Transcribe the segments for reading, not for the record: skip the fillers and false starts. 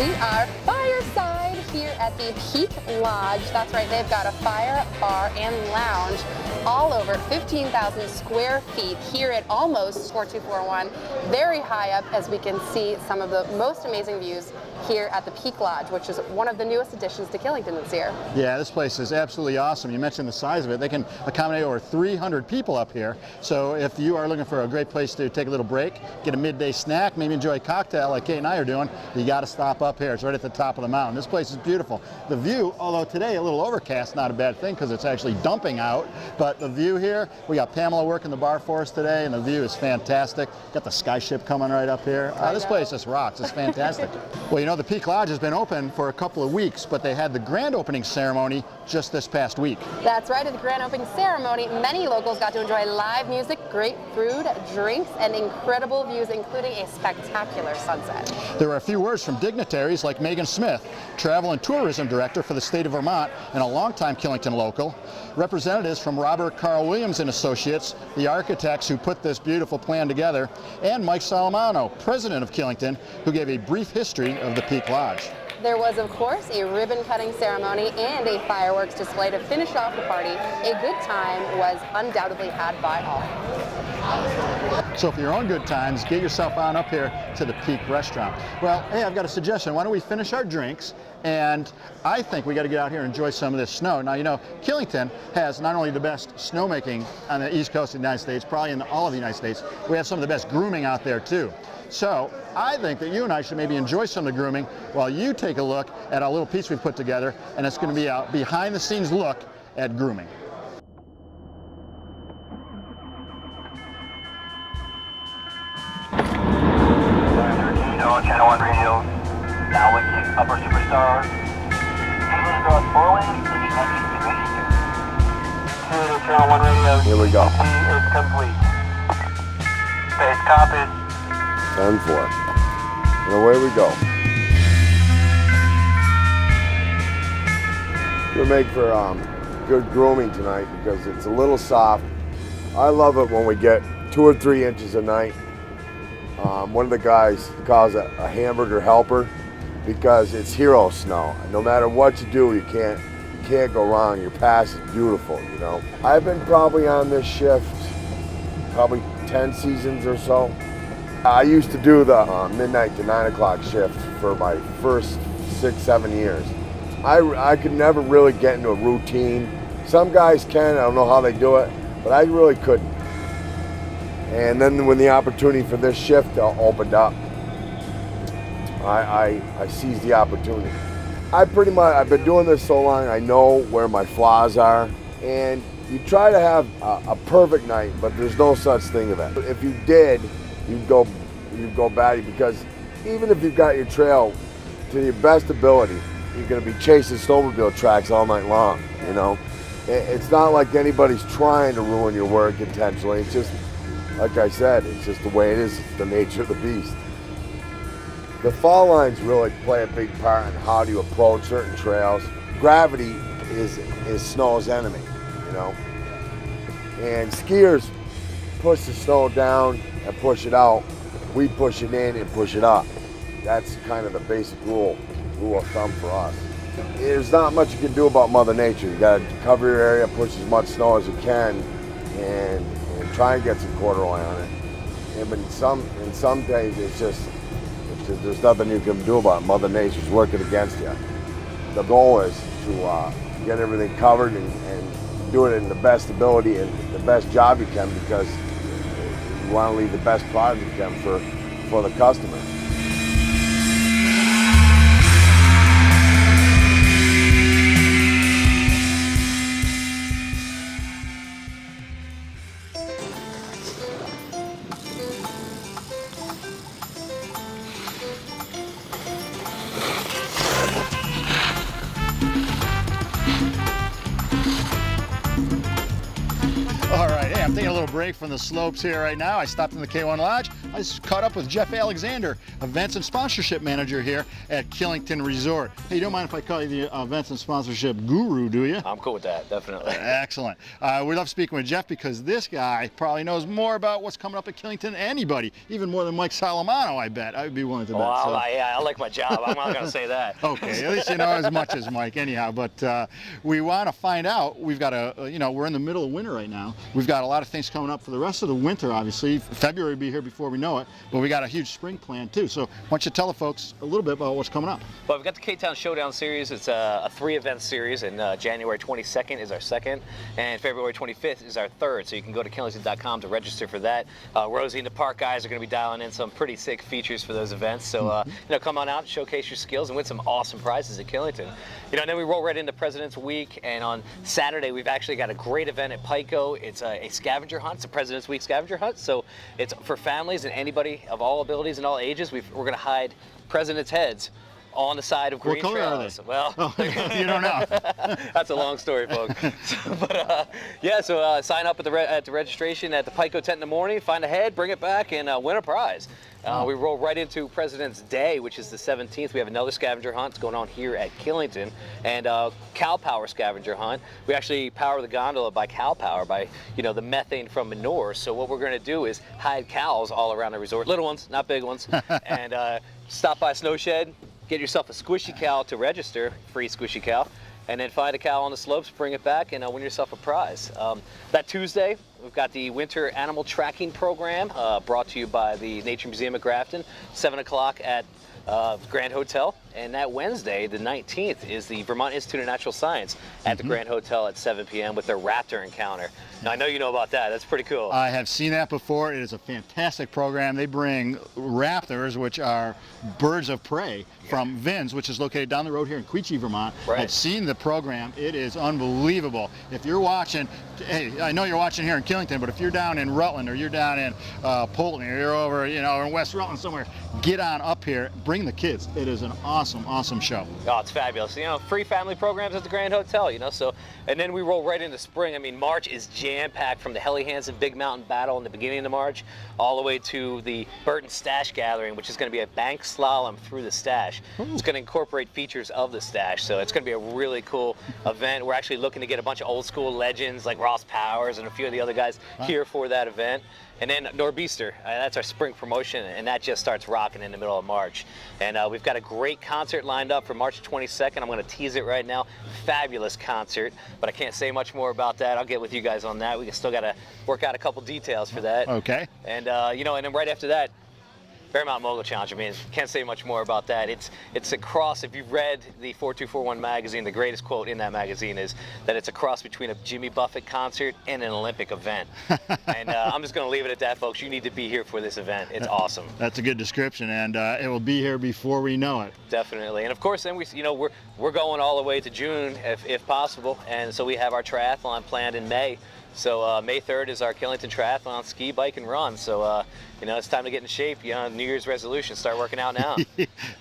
We are fireside here at the Peak Lodge. That's right, they've got a fire, bar, and lounge all over 15,000 square feet here at almost 4241. Very high up, as we can see some of the most amazing views here at the Peak Lodge, which is one of the newest additions to Killington this year. Yeah, this place is absolutely awesome. You mentioned the size of it. They can accommodate over 300 people up here. So if you are looking for a great place to take a little break, get a midday snack, maybe enjoy a cocktail like Kate and I are doing, you got to stop up here. It's right at the top of the mountain. This place is beautiful. The view, although today a little overcast, not a bad thing because it's actually dumping out, but the view here, we got Pamela working the bar for us today, and the view is fantastic. Got the skyship coming right up here. This place just rocks. It's fantastic. Well, you know, the Peak Lodge has been open for a couple of weeks, but they had the grand opening ceremony just this past week. That's right, at the grand opening ceremony, many locals got to enjoy live music, great food, drinks, and incredible views, including a spectacular sunset. There were a few words from dignitaries like Megan Smith, Travel and Tourism Director for the state of Vermont and a longtime Killington local, representatives from Robert Carl Williams and Associates, the architects who put this beautiful plan together, and Mike Salamano, president of Killington, who gave a brief history of the Peak Lodge. There was, of course, a ribbon-cutting ceremony and a fireworks display to finish off the party. A good time was undoubtedly had by all. So for your own good times, get yourself on up here to the Peak Restaurant. Well, hey, I've got a suggestion. Why don't we finish our drinks? And I think we got to get out here and enjoy some of this snow. Now, you know, Killington has not only the best snowmaking on the East Coast of the United States, probably in all of the United States, we have some of the best grooming out there too. So I think that you and I should maybe enjoy some of the grooming while you take a look at our little piece we put together, and it's going to be a behind-the-scenes look at grooming. Channel 1 radio, now with Upper Superstar. English Cross 4 lanes, to Channel 1 radio. Here we go. T is complete. Space copies. 10-4. And away we go. We'll make for good grooming tonight because it's a little soft. I love it when we get 2 or 3 inches a night. One of the guys calls it a hamburger helper because it's hero snow. No matter what you do, you can't go wrong. Your pass is beautiful, you know. I've been probably on this shift probably 10 seasons or so. I used to do the midnight to 9 o'clock shift for my first 6-7 years. I could never really get into a routine. Some guys can, I don't know how they do it, but I really couldn't. And then when the opportunity for this shift opened up, I seized the opportunity. I've been doing this so long, I know where my flaws are. And you try to have a perfect night, but there's no such thing as that. If you did, you'd go batty, because even if you've got your trail to your best ability, you're gonna be chasing snowmobile tracks all night long, you know? It's not like anybody's trying to ruin your work intentionally. It's just, like I said, it's just the way it is. It's the nature of the beast. The fall lines really play a big part in how do you approach certain trails. Gravity is snow's enemy, you know? And skiers push the snow down and push it out. We push it in and push it up. That's kind of the basic rule of thumb for us. There's not much you can do about Mother Nature. You gotta cover your area, push as much snow as you can, and try and get some corduroy on it. Yeah, but in some days, it's just there's nothing you can do about it. Mother Nature's working against you. The goal is to get everything covered and do it in the best ability and the best job you can, because you want to leave the best product you can for the customer. All right, hey, I'm taking a little little break from the slopes here right now. I stopped in the K1 Lodge. I just caught up with Jeff Alexander, Events and Sponsorship Manager here at Killington Resort. Hey, you don't mind if I call you the Events and Sponsorship Guru, do you? I'm cool with that, definitely. Excellent. We love speaking with Jeff because this guy probably knows more about what's coming up at Killington than anybody, even more than Mike Salamano, I bet. I would be willing to bet. Well, So. yeah, I like my job. I'm not going to say that. Okay, at least you know as much as Mike anyhow, but we want to find out. We've got we're in the middle of winter right now. We've got a lot of things coming up for the rest of the winter, obviously. February will be here before we know it, but we got a huge spring plan too. So why don't you tell the folks a little bit about what's coming up? Well, we've got the K-Town Showdown Series. It's a 3-event series, and January 22nd is our second, and February 25th is our third. So you can go to Killington.com to register for that. Rosie and the park guys are going to be dialing in some pretty sick features for those events. So come on out, showcase your skills, and win some awesome prizes at Killington. And then we roll right into President's Week, and on Saturday we've actually got a great event at Pico. It's a scavenger hunt. It's a President's Week scavenger hunt. So it's for families and anybody of all abilities and all ages. We're going to hide presidents' heads on the side of green What color trails. are they? Well, You don't know. That's a long story, folks. So sign up at the registration at the Pico tent in the morning, find a head, bring it back, and win a prize. We roll right into President's Day, which is the 17th. We have another scavenger hunt going on here at Killington, and cow power scavenger hunt. We actually power the gondola by cow power, by the methane from manure. So what we're going to do is hide cows all around the resort, little ones, not big ones, and stop by Snow Shed, get yourself a squishy cow to register, free squishy cow, and then find a cow on the slopes, bring it back, and win yourself a prize. That Tuesday, we've got the Winter Animal Tracking Program brought to you by the Nature Museum of Grafton, 7 o'clock at Grand Hotel. And that Wednesday, the 19th, is the Vermont Institute of Natural Science at the Grand Hotel at 7 p.m. with their raptor encounter. Now, I know you know about that. That's pretty cool. I have seen that before. It is a fantastic program. They bring raptors, which are birds of prey, from Vins, which is located down the road here in Quechee, Vermont. Right. I've seen the program. It is unbelievable. If you're watching, hey, I know you're watching here in Killington, but if you're down in Rutland or you're down in Polton or you're over, in West Rutland somewhere, get on up here. Bring the kids. It is an awesome show. Oh, it's fabulous. Free family programs at the Grand Hotel, so, and then we roll right into spring. I mean, March is jam-packed from the Helly Hansen Big Mountain Battle in the beginning of March all the way to the Burton Stash Gathering, which is going to be a bank slalom through the stash. Ooh. It's going to incorporate features of the stash, so it's going to be a really cool event. We're actually looking to get a bunch of old school legends like Ross Powers and a few of the other guys here for that event. And then Nor'Beaster, that's our spring promotion, and that just starts rocking in the middle of March. And we've got a great concert lined up for March 22nd. I'm going to tease it right now. Fabulous concert, but I can't say much more about that. I'll get with you guys on that. We still got to work out a couple details for that. Okay. And and then right after that, Bear Mountain Mogul Challenge. I mean, can't say much more about that. It's a cross. If you've read the 4241 magazine, the greatest quote in that magazine is that it's a cross between a Jimmy Buffett concert and an Olympic event. And I'm just going to leave it at that, folks. You need to be here for this event. It's awesome. That's a good description, and it will be here before we know it. Definitely. And of course, then we're going all the way to June if possible, and so we have our triathlon planned in May. So May 3rd is our Killington Triathlon ski, bike, and run. So it's time to get in shape. New Year's resolution, start working out now.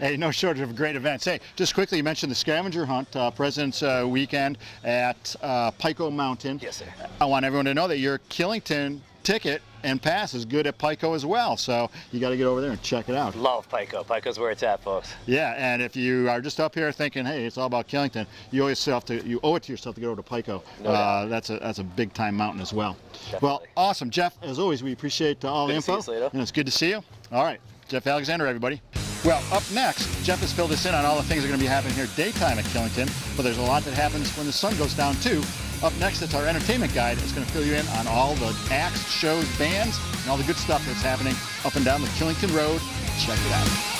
Hey, no shortage of great events. Hey, just quickly, you mentioned the scavenger hunt, President's Weekend at Pico Mountain. Yes, sir. I want everyone to know that your Killington ticket and pass is good at Pico as well. So you got to get over there and check it out. Love Pico. Pico's where it's at, folks. Yeah, and if you are just up here thinking, hey, it's all about Killington, you owe it to yourself to get over to Pico. No doubt. That's a big time mountain as well. Definitely. Well, awesome, Jeff. As always, we appreciate all the info. Good to see you, Slado. And it's good to see you. All right, Jeff Alexander, everybody. Well, up next, Jeff has filled us in on all the things that are going to be happening here daytime at Killington, but there's a lot that happens when the sun goes down too. Up next, it's our entertainment guide. It's going to fill you in on all the acts, shows, bands, and all the good stuff that's happening up and down the Killington Road. Check it out.